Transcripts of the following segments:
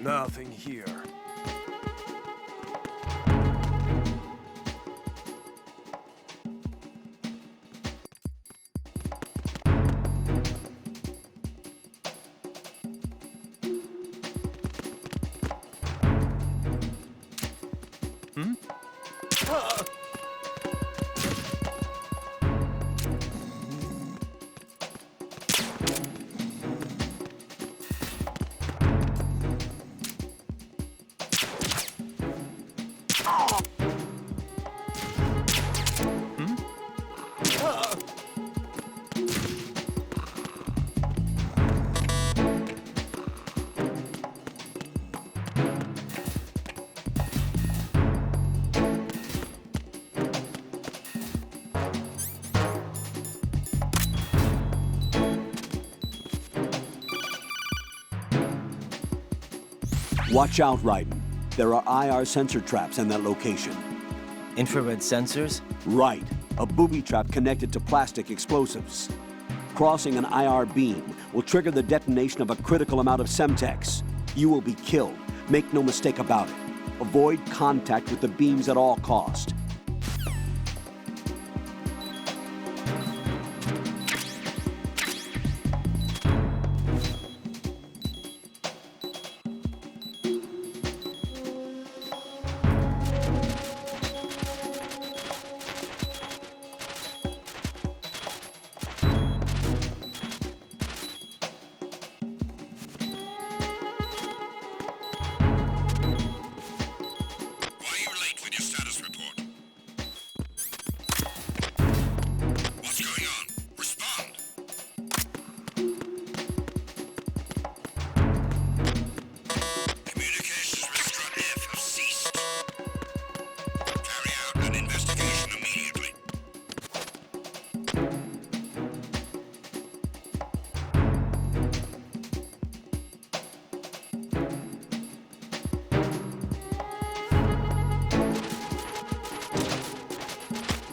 Nothing here. Watch out, Raiden. There are IR sensor traps in that location. Infrared sensors? Right. A booby trap connected to plastic explosives. Crossing an IR beam will trigger the detonation of a critical amount of Semtex. You will be killed. Make no mistake about it. Avoid contact with the beams at all cost.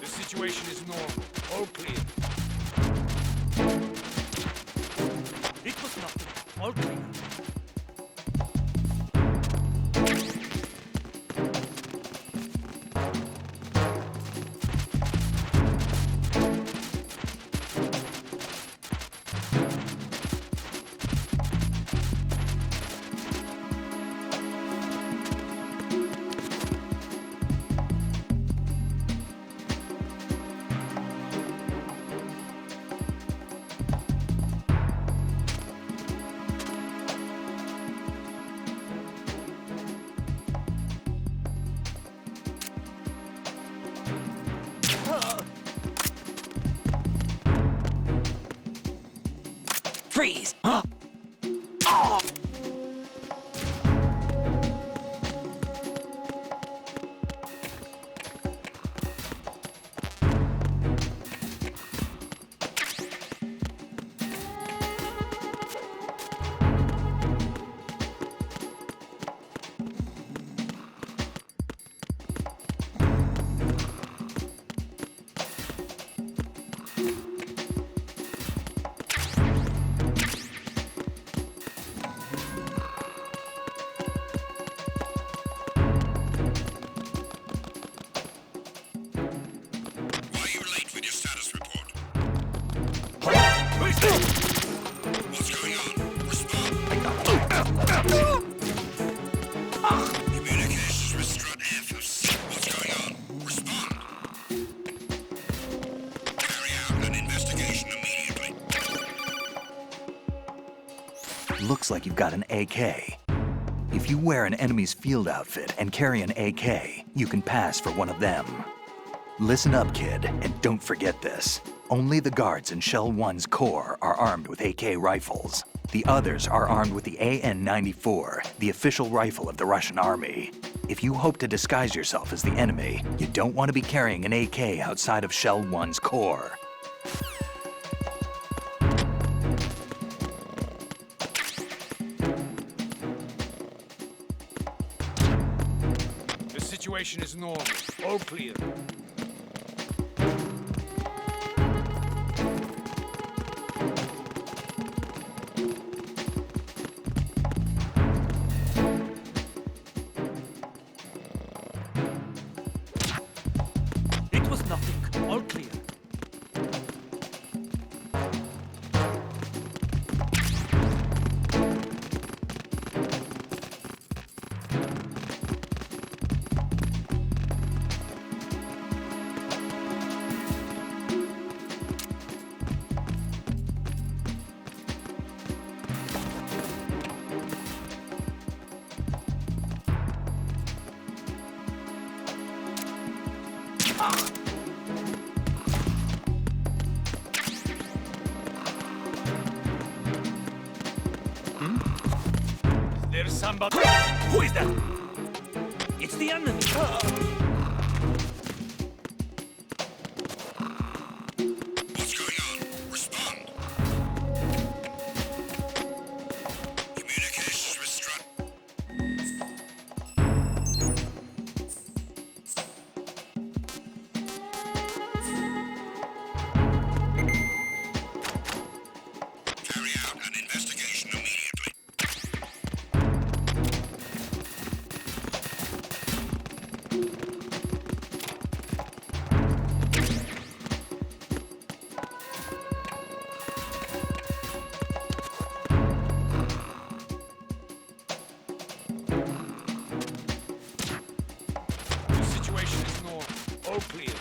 Situation is normal. All clear. It was nothing. All clear. Freeze! What's going on? Respond. Communications with Strut F. What's going on? Respond. Carry out an investigation immediately. Looks like you've got an AK. If you wear an enemy's field outfit and carry an AK, you can pass for one of them. Listen up, kid, and don't forget this. Only the guards in Shell 1's core are armed with AK rifles. The others are armed with the AN-94, the official rifle of the Russian army. If you hope to disguise yourself as the enemy, you don't want to be carrying an AK outside of Shell 1's core. The situation is normal. All clear. There's somebody. Who is that? It's the enemy. What's going on? Respond. Communications restrained. Carry out an investigation immediately. The situation is normal. All clear.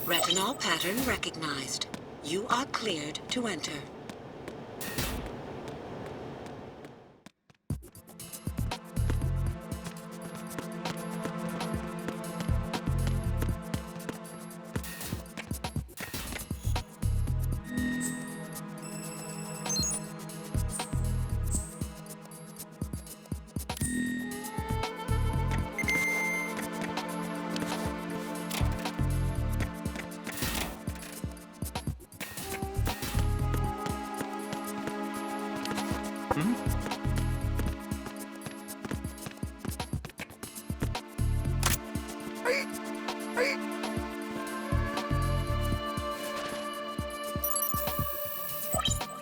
Retinol pattern recognized. You are cleared to enter.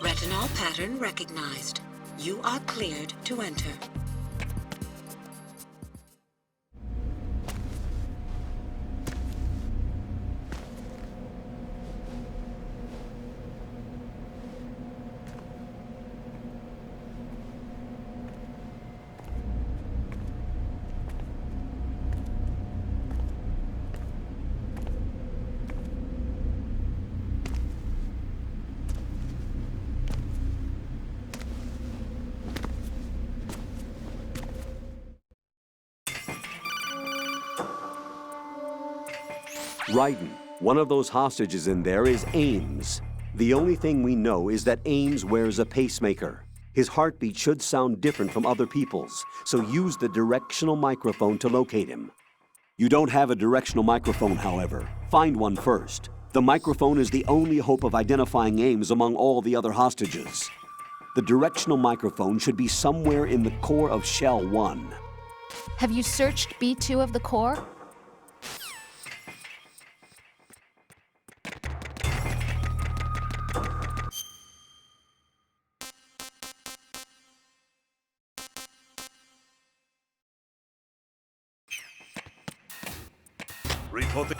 Retinol pattern recognized. You are cleared to enter. Raiden, one of those hostages in there is Ames. The only thing we know is that Ames wears a pacemaker. His heartbeat should sound different from other people's, so use the directional microphone to locate him. You don't have a directional microphone, however. Find one first. The microphone is the only hope of identifying Ames among all the other hostages. The directional microphone should be somewhere in the core of Shell 1. Have you searched B2 of the core? Reporting.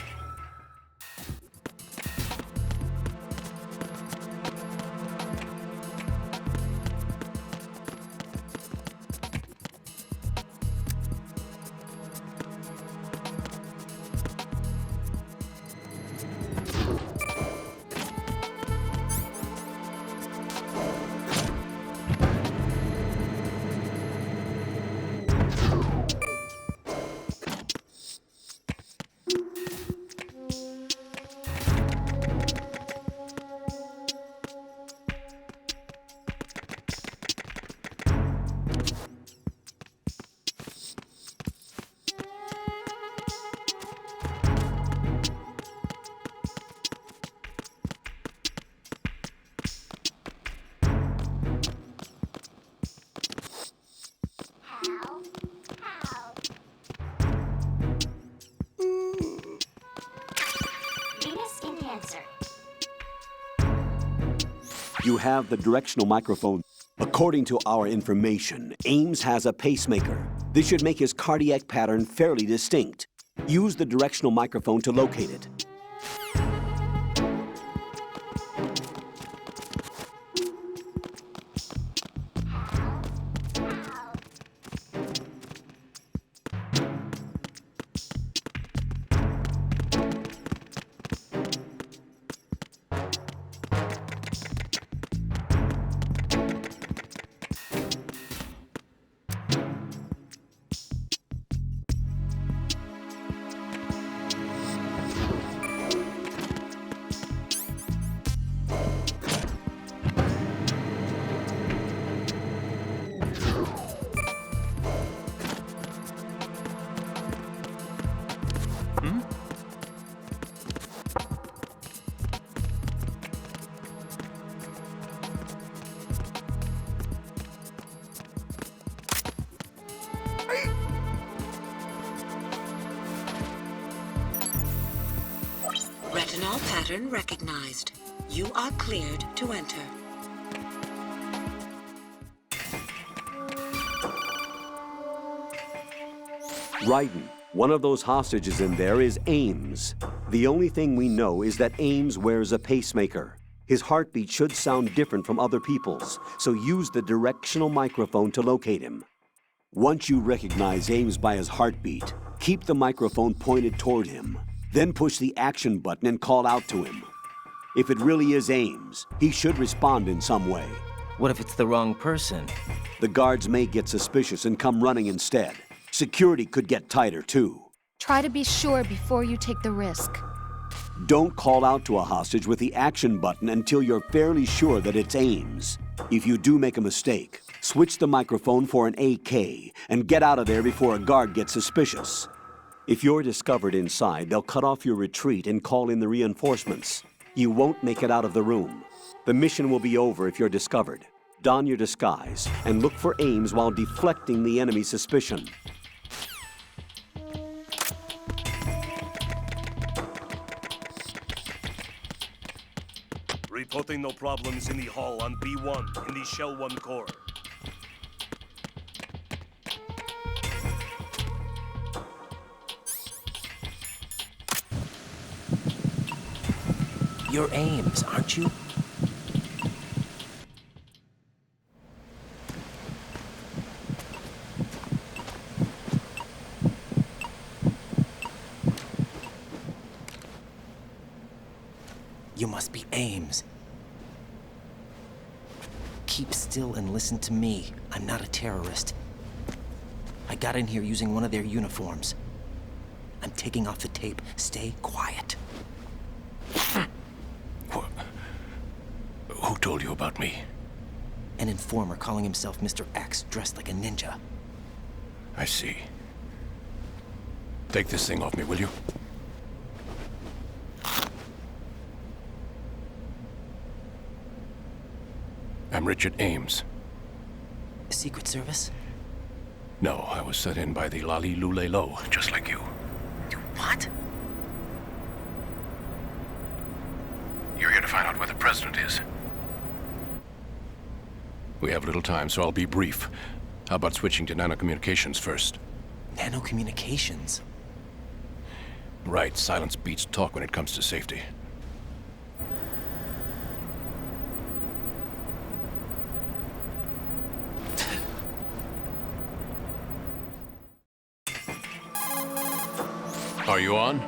You have the directional microphone. According to our information, Ames has a pacemaker. This should make his cardiac pattern fairly distinct. Use the directional microphone to locate it. Retinol pattern recognized. You are cleared to enter. Raiden, one of those hostages in there is Ames. The only thing we know is that Ames wears a pacemaker. His heartbeat should sound different from other people's, so use the directional microphone to locate him. Once you recognize Ames by his heartbeat, keep the microphone pointed toward him. Then push the action button and call out to him. If it really is Ames, he should respond in some way. What if it's the wrong person? The guards may get suspicious and come running instead. Security could get tighter, too. Try to be sure before you take the risk. Don't call out to a hostage with the action button until you're fairly sure that it's Ames. If you do make a mistake, switch the microphone for an AK and get out of there before a guard gets suspicious. If you're discovered inside, they'll cut off your retreat and call in the reinforcements. You won't make it out of the room. The mission will be over if you're discovered. Don your disguise and look for Ames while deflecting the enemy's suspicion. Reporting no problems in the hall on B1 in the Shell 1 core. You're Ames, aren't you? You must be Ames. Keep still and listen to me. I'm not a terrorist. I got in here using one of their uniforms. I'm taking off the tape. Stay quiet. told you about me? An informer calling himself Mr. X, dressed like a ninja. I see. Take this thing off me, will you? I'm Richard Ames. Secret Service? No, I was set in by the Lali Lule Lo, just like you. You what? You're here to find out where the president is. We have little time, so I'll be brief. How about switching to nanocommunications first? Nanocommunications? Right, silence beats talk when it comes to safety. Are you on?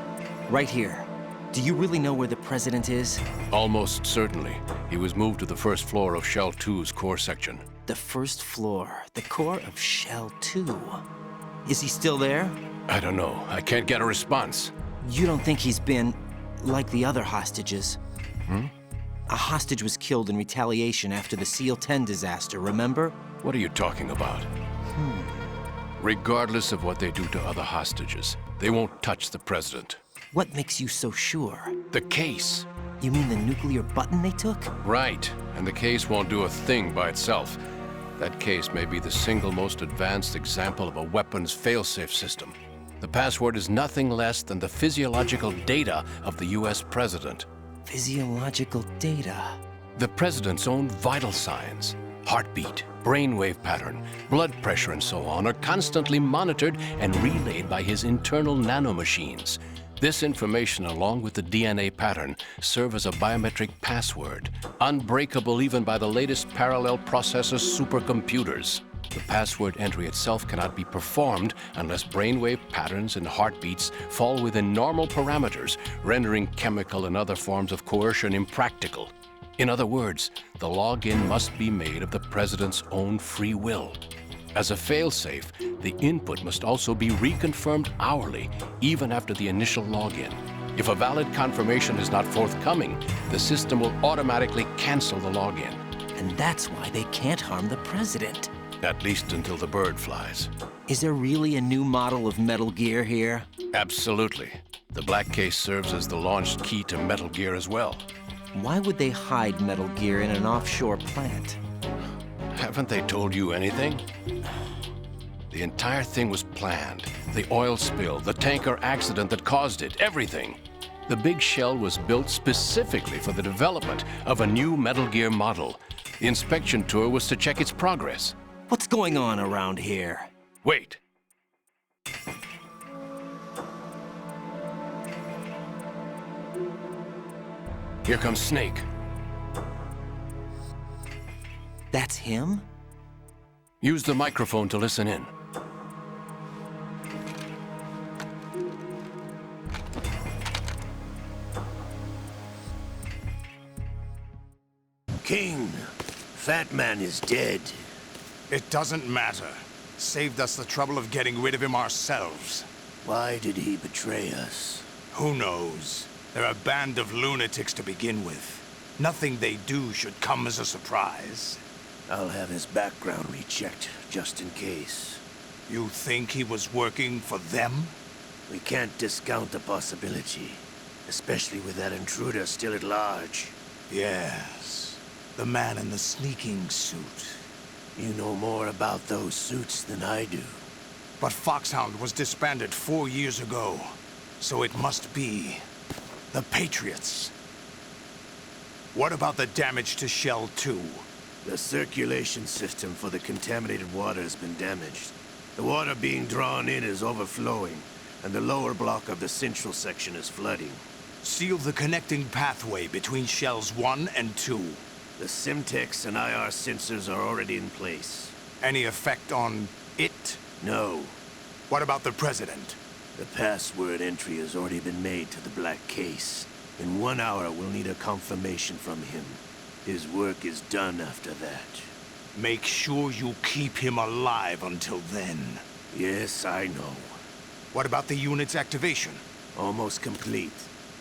Right here. Do you really know where the president is? Almost certainly. He was moved to the first floor of Shell 2's core section. The first floor, the core of Shell 2. Is he still there? I don't know. I can't get a response. You don't think he's been like the other hostages? A hostage was killed in retaliation after the SEAL 10 disaster, remember? What are you talking about? Regardless of what they do to other hostages, they won't touch the president. What makes you so sure? The case. You mean the nuclear button they took? Right. And the case won't do a thing by itself. That case may be the single most advanced example of a weapons failsafe system. The password is nothing less than the physiological data of the US president. Physiological data? The president's own vital signs, heartbeat, brainwave pattern, blood pressure, and so on, are constantly monitored and relayed by his internal nanomachines. This information, along with the DNA pattern, serve as a biometric password, unbreakable even by the latest parallel processor supercomputers. The password entry itself cannot be performed unless brainwave patterns and heartbeats fall within normal parameters, rendering chemical and other forms of coercion impractical. In other words, the login must be made of the president's own free will. As a failsafe, the input must also be reconfirmed hourly, even after the initial login. If a valid confirmation is not forthcoming, the system will automatically cancel the login. And that's why they can't harm the president. At least until the bird flies. Is there really a new model of Metal Gear here? Absolutely. The black case serves as the launch key to Metal Gear as well. Why would they hide Metal Gear in an offshore plant? Haven't they told you anything? The entire thing was planned. The oil spill, the tanker accident that caused it, everything. The big shell was built specifically for the development of a new Metal Gear model. The inspection tour was to check its progress. What's going on around here? Wait. Here comes Snake. That's him? Use the microphone to listen in. King, Fat Man is dead. It doesn't matter. Saved us the trouble of getting rid of him ourselves. Why did he betray us? Who knows? They're a band of lunatics to begin with. Nothing they do should come as a surprise. I'll have his background rechecked, just in case. You think he was working for them? We can't discount the possibility, especially with that intruder still at large. Yes. The man in the sneaking suit. You know more about those suits than I do. But Foxhound was disbanded 4 years ago. So it must be the Patriots. What about the damage to Shell 2? The circulation system for the contaminated water has been damaged. The water being drawn in is overflowing, and the lower block of the central section is flooding. Seal the connecting pathway between Shells 1 and 2. The Simtex and IR sensors are already in place. Any effect on it? No. What about the President? The password entry has already been made to the black case. In 1 hour, we'll need a confirmation from him. His work is done after that. Make sure you keep him alive until then. Yes, I know. What about the unit's activation? Almost complete.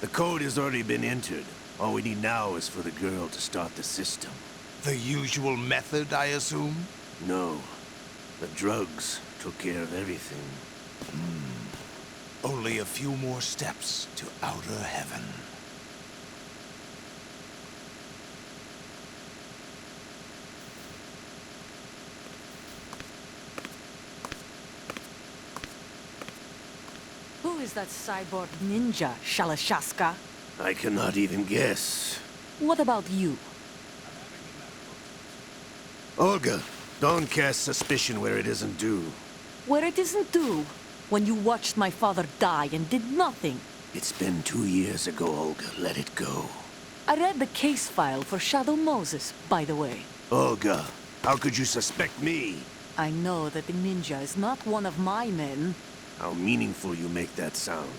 The code has already been entered. All we need now is for the girl to start the system. The usual method, I assume? No. The drugs took care of everything. Only a few more steps to outer heaven. Who is that cyborg ninja, Shalashaska? I cannot even guess. What about you? Olga, don't cast suspicion where it isn't due. Where it isn't due? When you watched my father die and did nothing. It's been 2 years ago, Olga. Let it go. I read the case file for Shadow Moses, by the way. Olga, how could you suspect me? I know that the ninja is not one of my men. How meaningful you make that sound.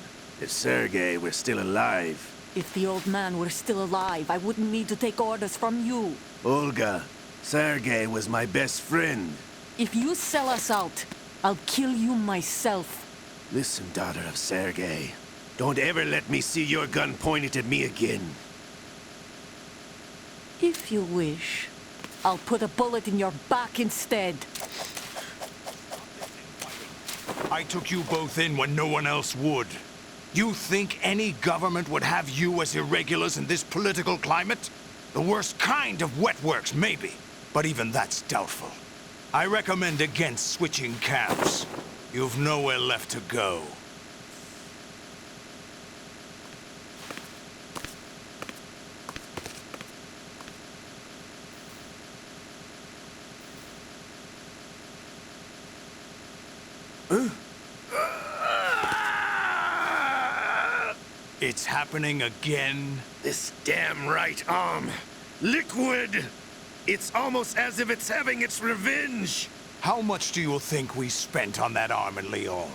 If Sergei were still alive... If the old man were still alive, I wouldn't need to take orders from you. Olga, Sergei was my best friend. If you sell us out, I'll kill you myself. Listen, daughter of Sergei. Don't ever let me see your gun pointed at me again. If you wish, I'll put a bullet in your back instead. I took you both in when no one else would. You think any government would have you as irregulars in this political climate? The worst kind of wet works, maybe. But even that's doubtful. I recommend against switching camps. You've nowhere left to go. It's happening again? This damn right arm. Liquid! It's almost as if it's having its revenge! How much do you think we spent on that arm in Lyon?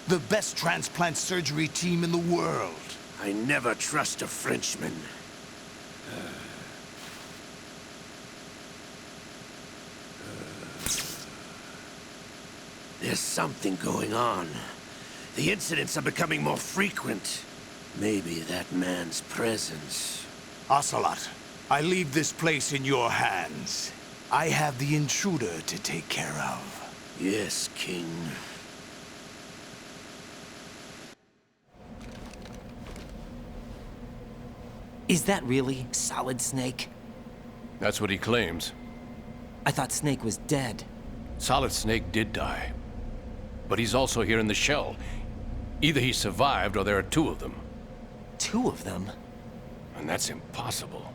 The best transplant surgery team in the world. I never trust a Frenchman. There's something going on. The incidents are becoming more frequent. Maybe that man's presence. Ocelot, I leave this place in your hands. I have the intruder to take care of. Yes, King. Is that really Solid Snake? That's what he claims. I thought Snake was dead. Solid Snake did die. But he's also here in the shell. Either he survived or there are two of them. Two of them? And that's impossible.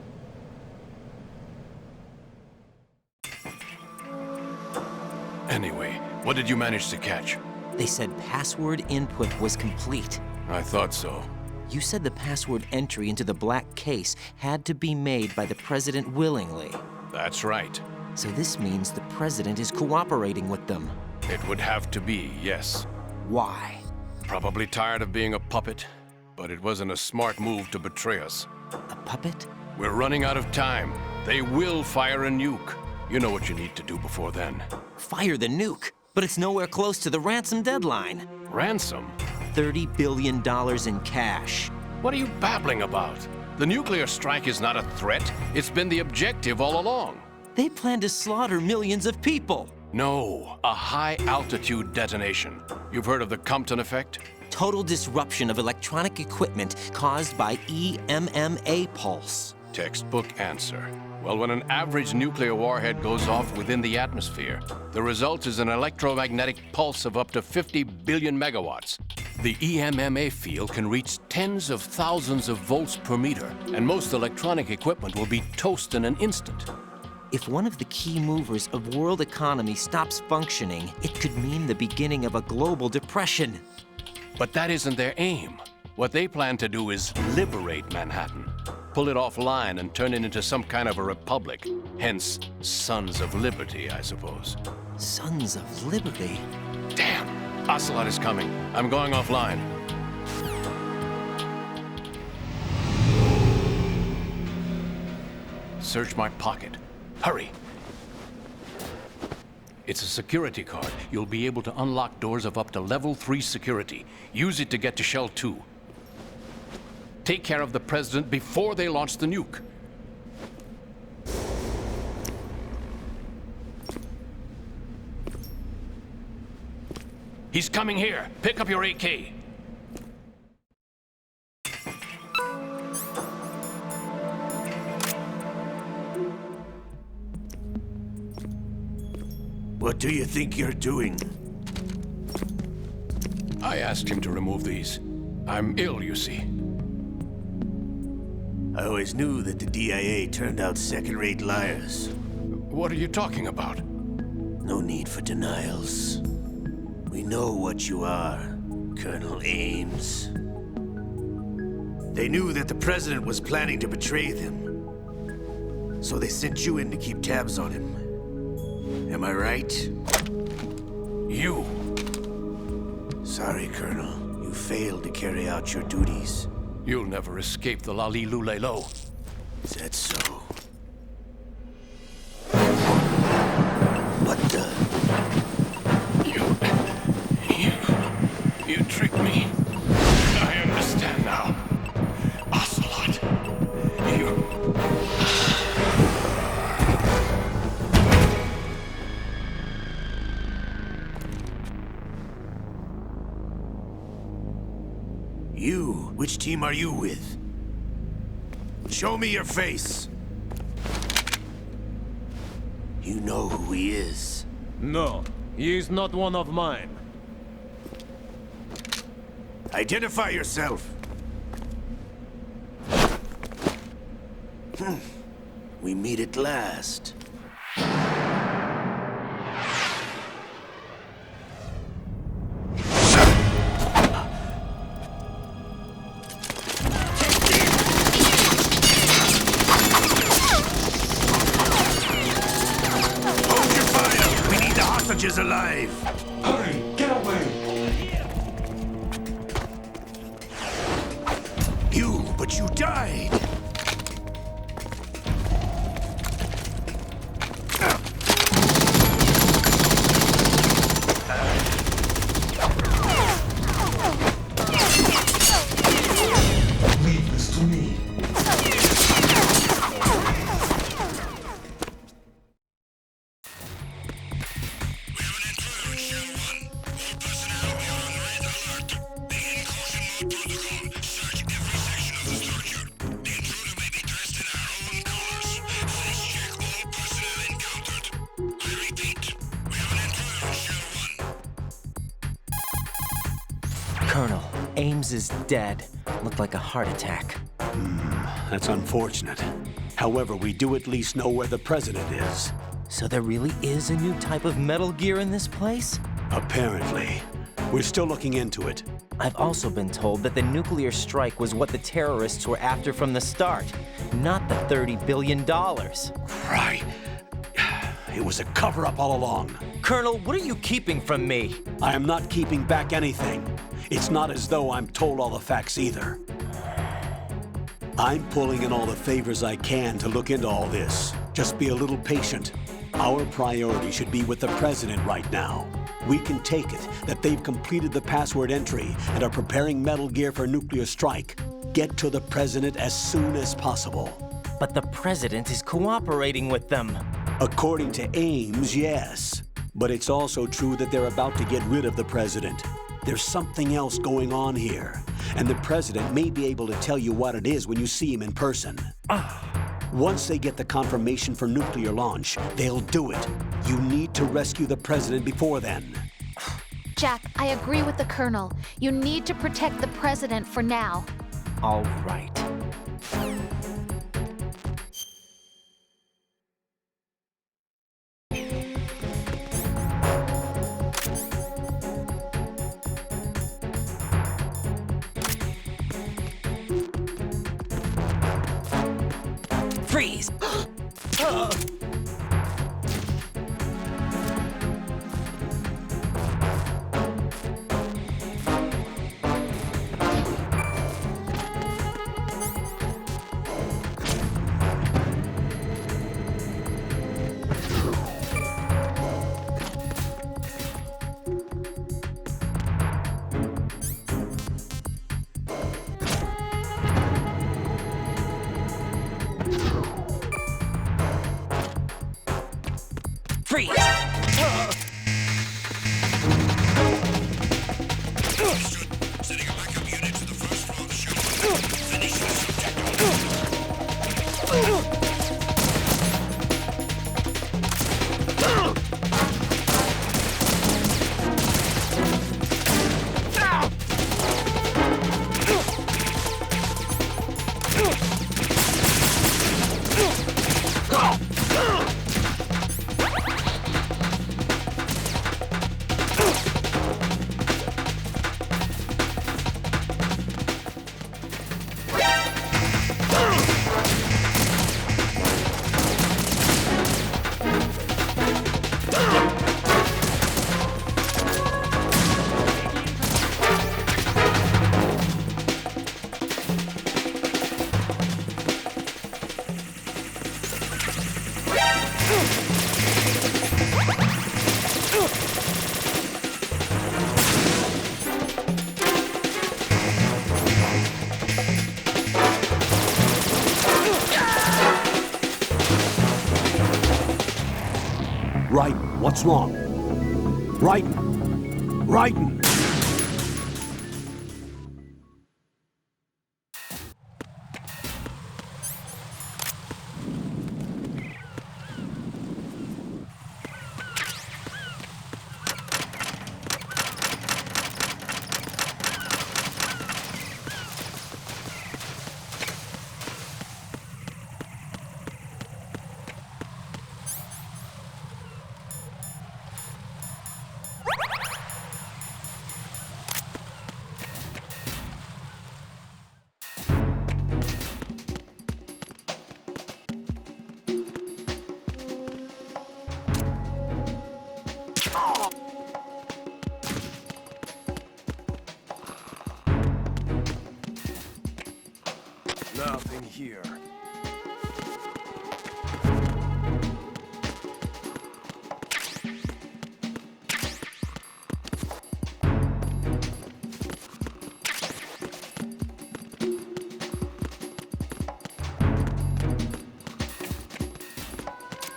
Anyway, what did you manage to catch? They said password input was complete. I thought so. You said the password entry into the black case had to be made by the President willingly. That's right. So this means the President is cooperating with them. It would have to be, yes. Why? Probably tired of being a puppet, but it wasn't a smart move to betray us. A puppet? We're running out of time. They will fire a nuke. You know what you need to do before then. Fire the nuke, but it's nowhere close to the ransom deadline. Ransom? $30 billion in cash. What are you babbling about? The nuclear strike is not a threat. It's been the objective all along. They plan to slaughter millions of people. No, a high-altitude detonation. You've heard of the Compton effect? Total disruption of electronic equipment caused by EMMA pulse. Textbook answer. Well, when an average nuclear warhead goes off within the atmosphere, the result is an electromagnetic pulse of up to 50 billion megawatts. The EMMA field can reach tens of thousands of volts per meter, and most electronic equipment will be toast in an instant. If one of the key movers of world economy stops functioning, it could mean the beginning of a global depression. But that isn't their aim. What they plan to do is liberate Manhattan. Pull it offline and turn it into some kind of a republic. Hence, Sons of Liberty, I suppose. Sons of Liberty? Damn! Ocelot is coming. I'm going offline. Search my pocket. Hurry! It's a security card. You'll be able to unlock doors of up to level 3 security. Use it to get to Shell 2. Take care of the president before they launch the nuke. He's coming here. Pick up your AK. What do you think you're doing? I asked him to remove these. I'm ill, you see. I always knew that the DIA turned out second-rate liars. What are you talking about? No need for denials. We know what you are, Colonel Ames. They knew that the president was planning to betray them. So they sent you in to keep tabs on him. Am I right? You. Sorry, Colonel. You failed to carry out your duties. You'll never escape the Lali Lulelo. Is that so? What the? You tricked me. I understand now. Ocelot. You? Which team are you with? Show me your face. You know who he is. No, he is not one of mine. Identify yourself. We meet at last. Is alive. Hurry, get away! But you died. Leave this to me. Colonel, Ames is dead. Looked like a heart attack. That's unfortunate. However, we do at least know where the president is. So there really is a new type of Metal Gear in this place? Apparently. We're still looking into it. I've also been told that the nuclear strike was what the terrorists were after from the start, not the $30 billion. Right. It was a cover-up all along. Colonel, what are you keeping from me? I am not keeping back anything. It's not as though I'm told all the facts either. I'm pulling in all the favors I can to look into all this. Just be a little patient. Our priority should be with the president right now. We can take it that they've completed the password entry and are preparing Metal Gear for nuclear strike. Get to the president as soon as possible. But the president is cooperating with them. According to Ames, yes. But it's also true that they're about to get rid of the president. There's something else going on here, and the president may be able to tell you what it is when you see him in person. Once they get the confirmation for nuclear launch, they'll do it. You need to rescue the president before then. Jack, I agree with the Colonel. You need to protect the president for now. All right. Freeze! Freeze! Sending a backup unit to the first floor of the shell. Finish this Raiden, what's wrong? Raiden! Raiden! Nothing here.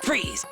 Freeze!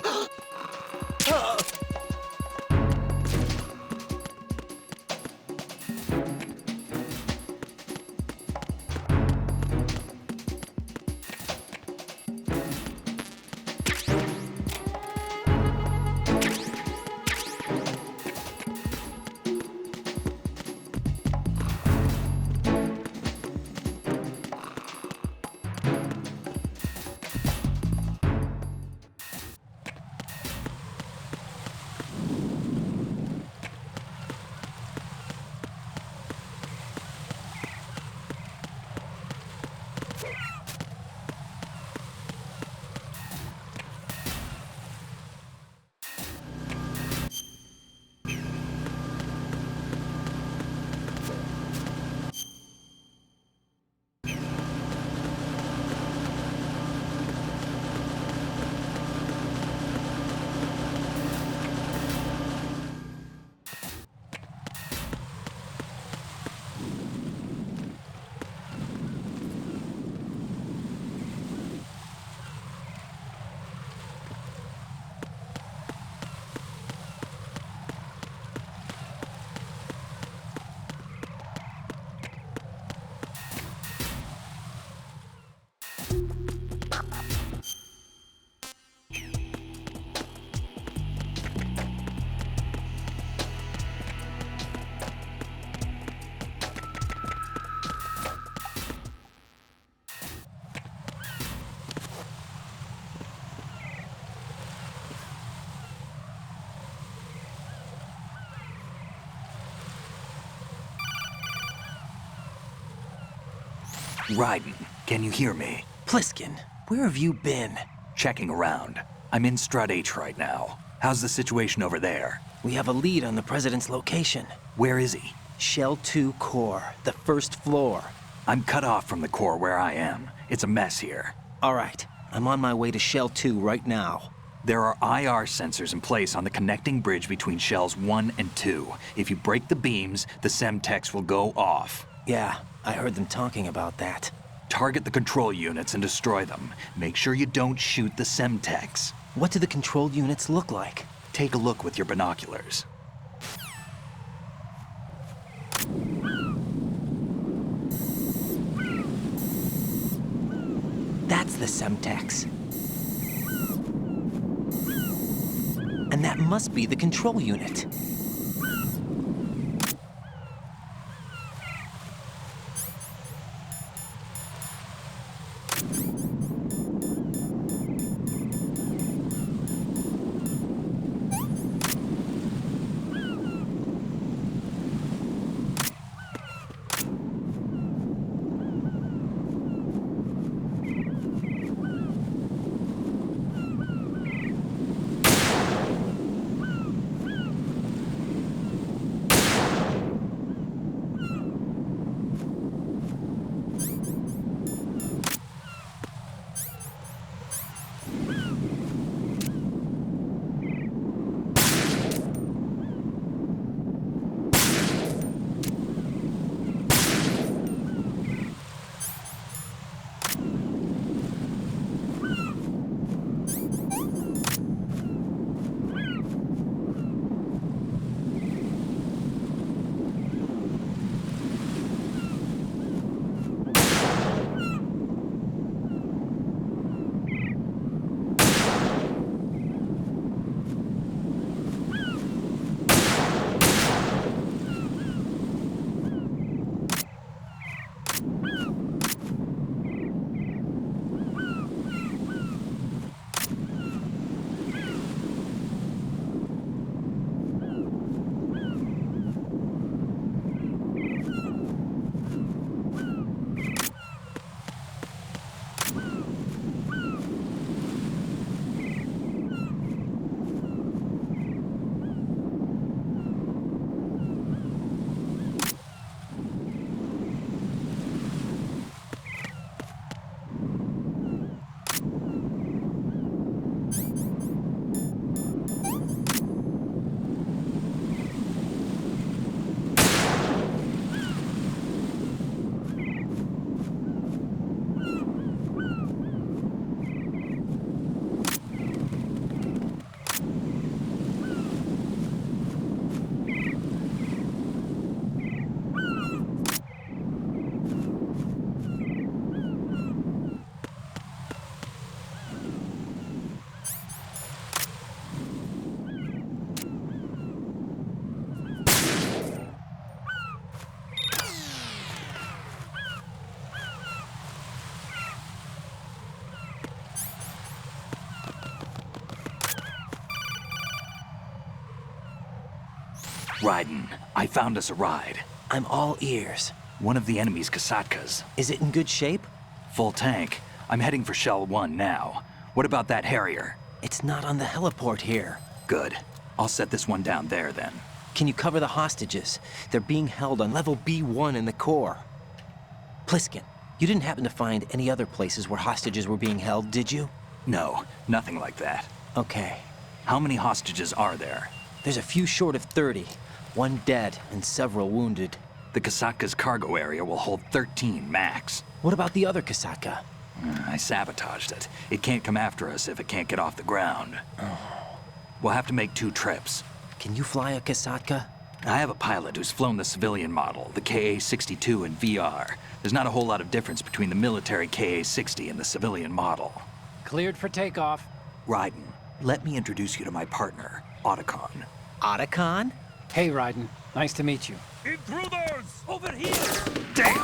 Raiden, can you hear me? Pliskin, where have you been? Checking around. I'm in Strut H right now. How's the situation over there? We have a lead on the President's location. Where is he? Shell 2 core, the first floor. I'm cut off from the core where I am. It's a mess here. All right, I'm on my way to Shell 2 right now. There are IR sensors in place on the connecting bridge between Shells 1 and 2. If you break the beams, the Semtex will go off. Yeah, I heard them talking about that. Target the control units and destroy them. Make sure you don't shoot the Semtex. What do the control units look like? Take a look with your binoculars. That's the Semtex. And that must be the control unit. Raiden, I found us a ride. I'm all ears. One of the enemy's Kasatkas. Is it in good shape? Full tank. I'm heading for Shell 1 now. What about that Harrier? It's not on the heliport here. Good. I'll set this one down there then. Can you cover the hostages? They're being held on level B1 in the core. Pliskin, you didn't happen to find any other places where hostages were being held, did you? No, nothing like that. Okay. How many hostages are there? There's a few short of 30. One dead and several wounded. The Kasatka's cargo area will hold 13 max. What about the other Kasatka? I sabotaged it. It can't come after us if it can't get off the ground. We'll have to make 2 trips. Can you fly a Kasatka? I have a pilot who's flown the civilian model, the KA-62 in VR. There's not a whole lot of difference between the military KA-60 and the civilian model. Cleared for takeoff. Raiden, let me introduce you to my partner, Otacon. Otacon? Hey, Raiden. Nice to meet you. Intruders! Over here! Damn!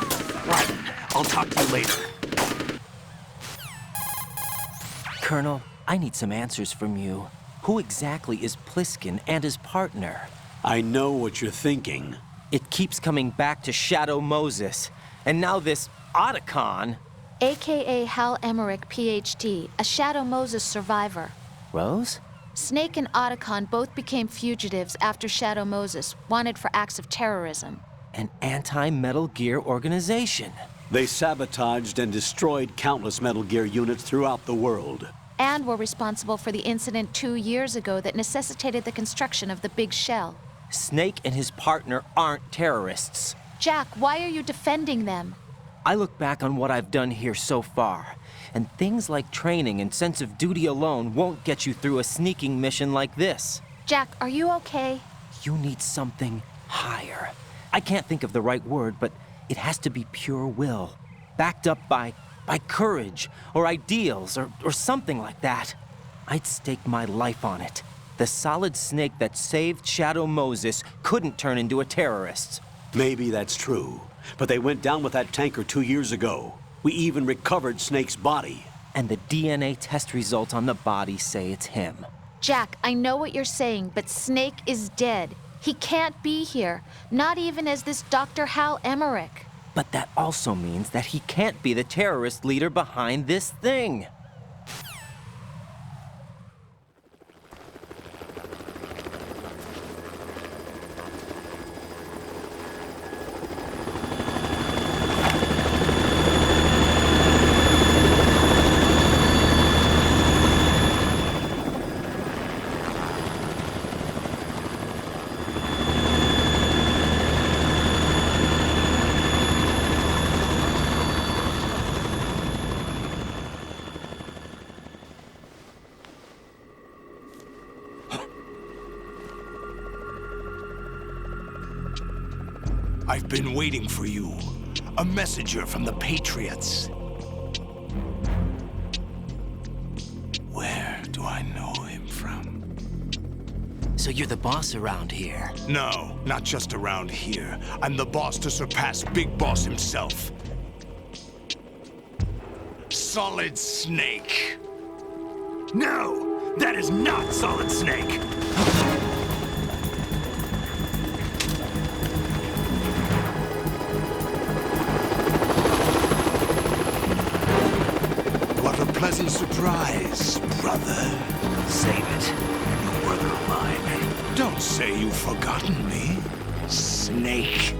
Raiden, I'll talk to you later. Colonel, I need some answers from you. Who exactly is Pliskin and his partner? I know what you're thinking. It keeps coming back to Shadow Moses. And now this Otacon. AKA Hal Emmerich, PhD, a Shadow Moses survivor. Rose? Snake and Otacon both became fugitives after Shadow Moses, wanted for acts of terrorism. An anti-Metal Gear organization. They sabotaged and destroyed countless Metal Gear units throughout the world. And were responsible for the incident 2 years ago that necessitated the construction of the Big Shell. Snake and his partner aren't terrorists. Jack, why are you defending them? I look back on what I've done here so far, and things like training and sense of duty alone won't get you through a sneaking mission like this. Jack, are you okay? You need something higher. I can't think of the right word, but it has to be pure will. Backed up by courage, or ideals, or something like that. I'd stake my life on it. The solid snake that saved Shadow Moses couldn't turn into a terrorist. Maybe that's true, but they went down with that tanker 2 years ago. We even recovered Snake's body. And the DNA test results on the body say it's him. Jack, I know what you're saying, but Snake is dead. He can't be here, not even as this Dr. Hal Emmerich. But that also means that he can't be the terrorist leader behind this thing. I've been waiting for you. A messenger from the Patriots. Where do I know him from? So you're the boss around here? No, not just around here. I'm the boss to surpass Big Boss himself. Solid Snake. No, that is not Solid Snake. What a pleasant surprise, brother. Save it. You're no brother of mine. Don't say you've forgotten me, Snake.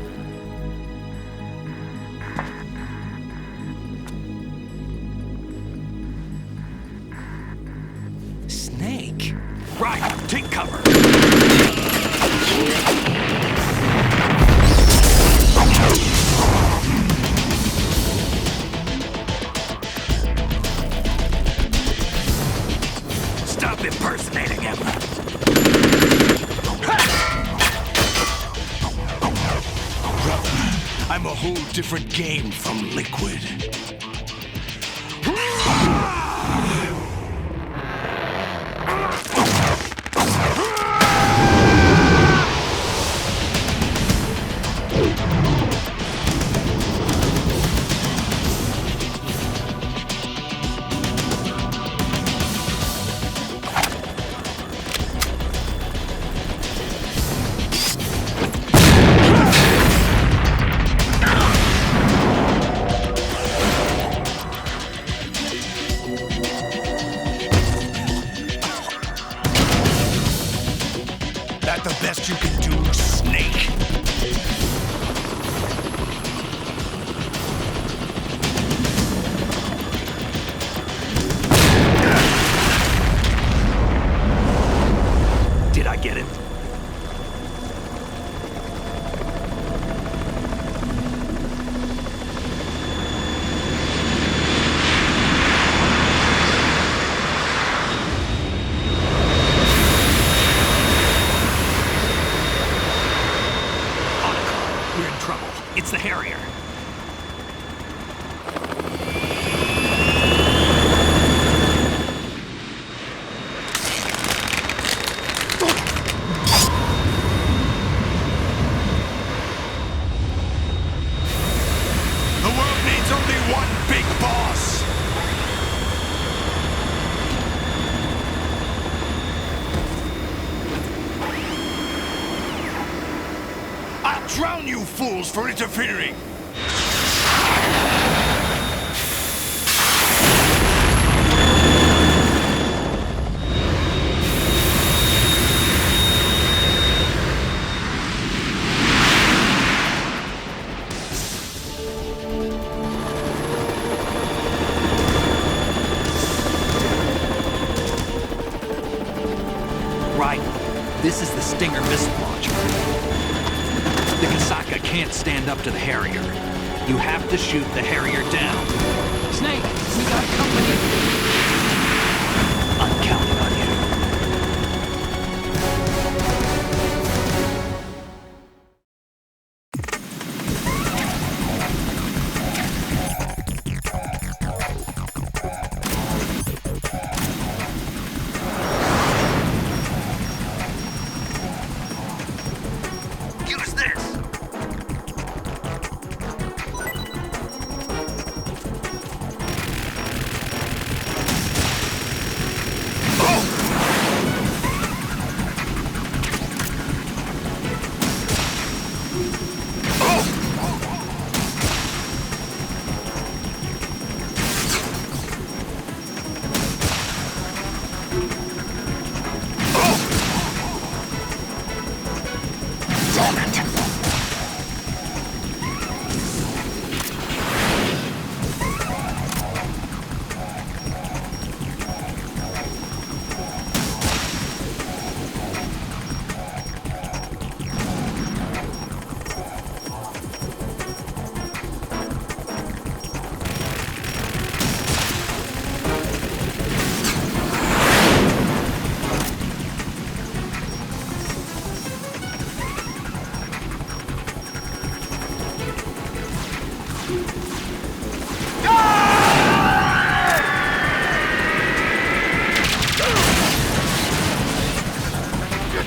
Snake? Right, take cover. Stop impersonating him. Brother, I'm a whole different game from Liquid. That the best you can do, Snake? Did I get it? We're in trouble. It's the Harrier. The world needs only one big boss. I'll drown you fools for interfering! Right. This is the Stinger missile launcher. The Kasaka can't stand up to the Harrier. You have to shoot the Harrier down. Snake, we got company. I'm counting on you.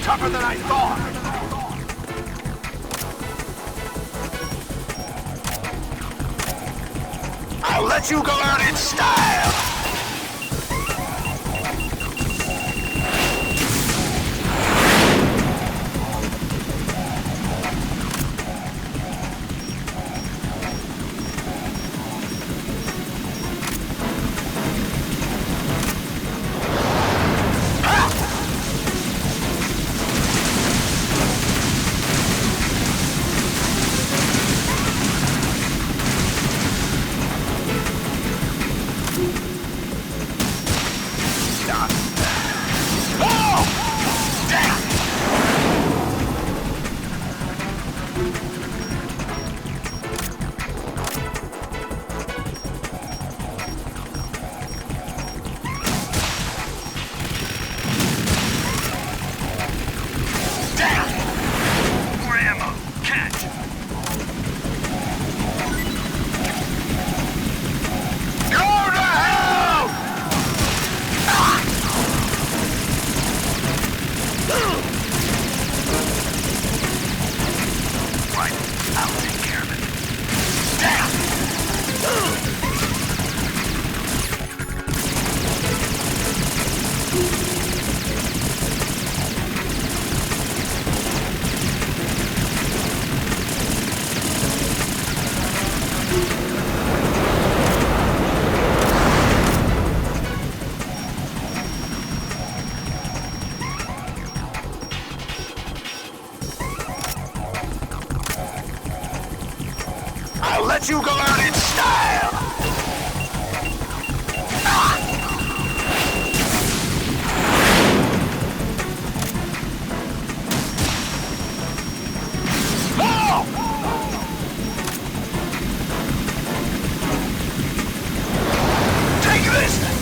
Tougher than I thought! I'll let you go out in style! I'll let you go out in style! Take this!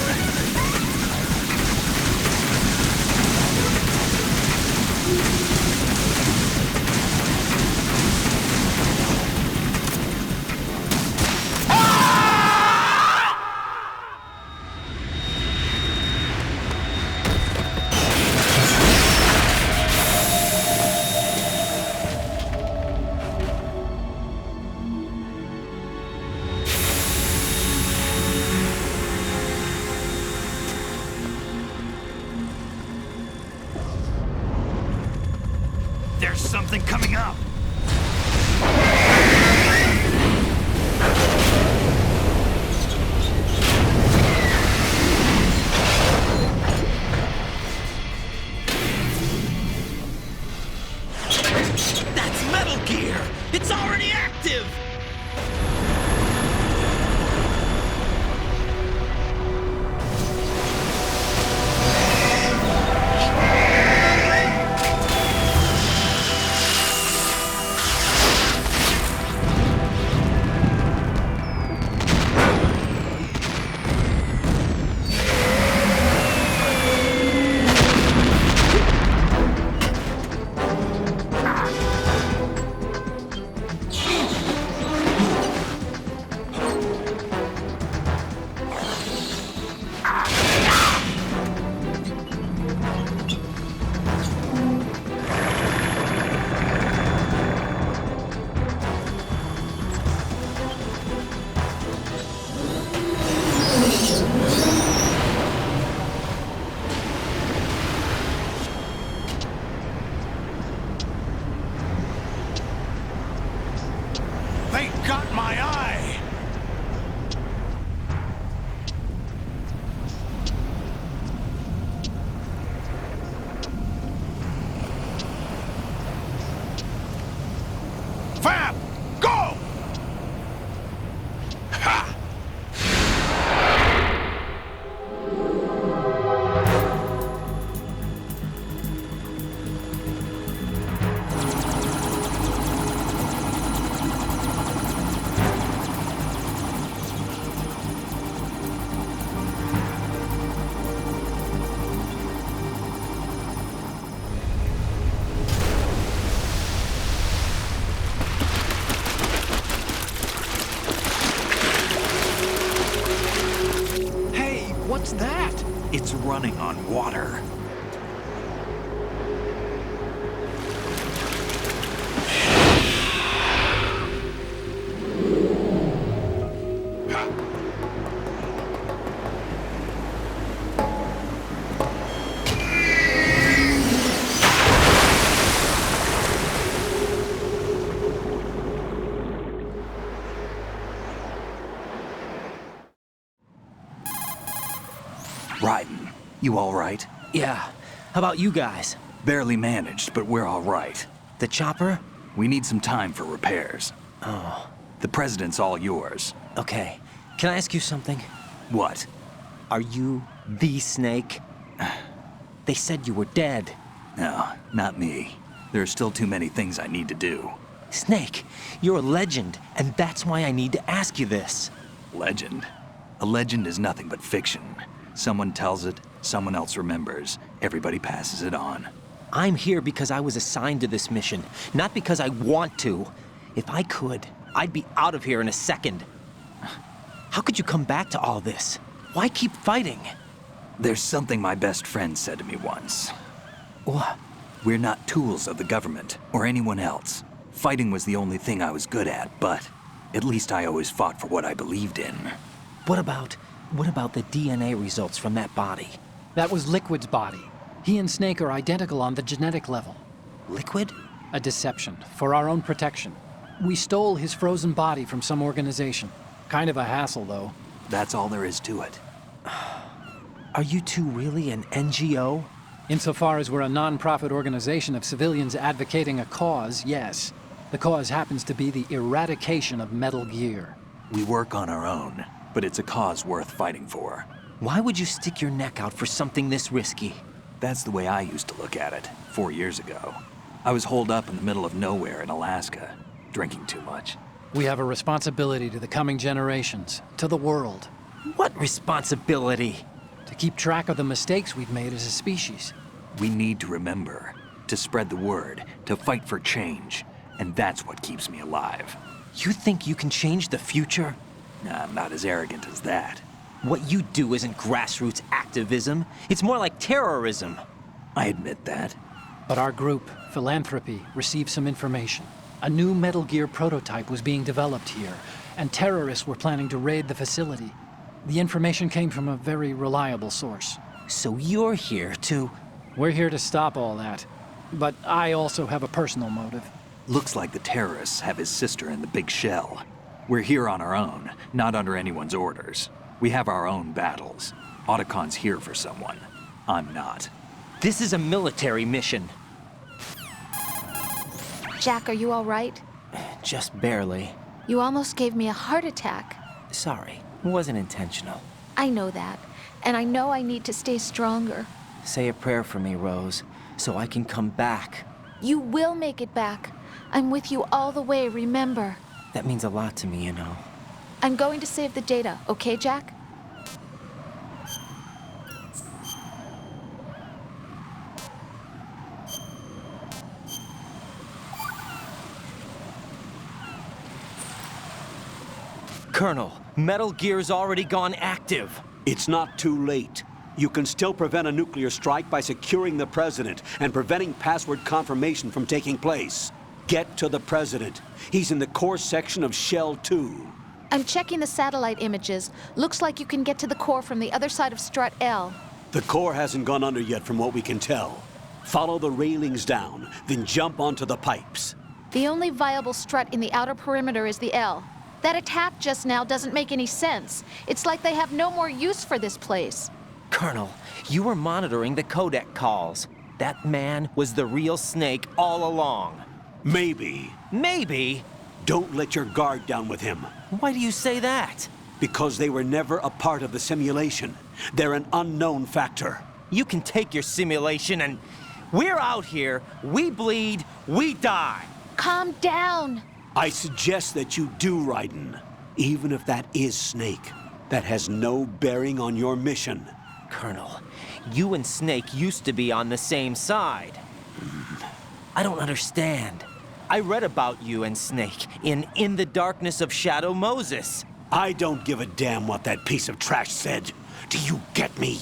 There's something coming up! That's Metal Gear! It's already active! running on water. Raiden, you all right? Yeah. How about you guys? Barely managed, but we're all right. The chopper? We need some time for repairs. Oh. The president's all yours. Okay. Can I ask you something? What? Are you the Snake? They said you were dead. No, not me. There are still too many things I need to do. Snake, you're a legend, and that's why I need to ask you this. Legend? A legend is nothing but fiction. Someone tells it, someone else remembers. Everybody passes it on. I'm here because I was assigned to this mission, not because I want to. If I could, I'd be out of here in a second. How could you come back to all this? Why keep fighting? There's something my best friend said to me once. What? We're not tools of the government or anyone else. Fighting was the only thing I was good at, but at least I always fought for what I believed in. What about the DNA results from that body? That was Liquid's body. He and Snake are identical on the genetic level. Liquid? A deception, for our own protection. We stole his frozen body from some organization. Kind of a hassle, though. That's all there is to it. Are you two really an NGO? Insofar as we're a non-profit organization of civilians advocating a cause, yes. The cause happens to be the eradication of Metal Gear. We work on our own, but it's a cause worth fighting for. Why would you stick your neck out for something this risky? That's the way I used to look at it, 4 years ago. I was holed up in the middle of nowhere in Alaska, drinking too much. We have a responsibility to the coming generations, to the world. What responsibility? To keep track of the mistakes we've made as a species. We need to remember, to spread the word, to fight for change, and that's what keeps me alive. You think you can change the future? Nah, I'm not as arrogant as that. What you do isn't grassroots activism. It's more like terrorism. I admit that. But our group, Philanthropy, received some information. A new Metal Gear prototype was being developed here, and terrorists were planning to raid the facility. The information came from a very reliable source. So you're here to... We're here to stop all that. But I also have a personal motive. Looks like the terrorists have his sister in the big shell. We're here on our own, not under anyone's orders. We have our own battles. Otacon's here for someone. I'm not. This is a military mission. Jack, are you all right? Just barely. You almost gave me a heart attack. Sorry, it wasn't intentional. I know that, and I know I need to stay stronger. Say a prayer for me, Rose, so I can come back. You will make it back. I'm with you all the way, remember? That means a lot to me, you know. I'm going to save the data, okay, Jack? Colonel, Metal Gear's already gone active. It's not too late. You can still prevent a nuclear strike by securing the president and preventing password confirmation from taking place. Get to the president. He's in the core section of Shell 2. I'm checking the satellite images. Looks like you can get to the core from the other side of Strut L. The core hasn't gone under yet from what we can tell. Follow the railings down, then jump onto the pipes. The only viable strut in the outer perimeter is the L. That attack just now doesn't make any sense. It's like they have no more use for this place. Colonel, you were monitoring the codec calls. That man was the real Snake all along. Maybe. Maybe? Don't let your guard down with him. Why do you say that? Because they were never a part of the simulation. They're an unknown factor. You can take your simulation and... We're out here, we bleed, we die. Calm down. I suggest that you do, Raiden. Even if that is Snake. That has no bearing on your mission. Colonel, you and Snake used to be on the same side. I don't understand. I read about you and Snake in the Darkness of Shadow Moses. I don't give a damn what that piece of trash said. Do you get me?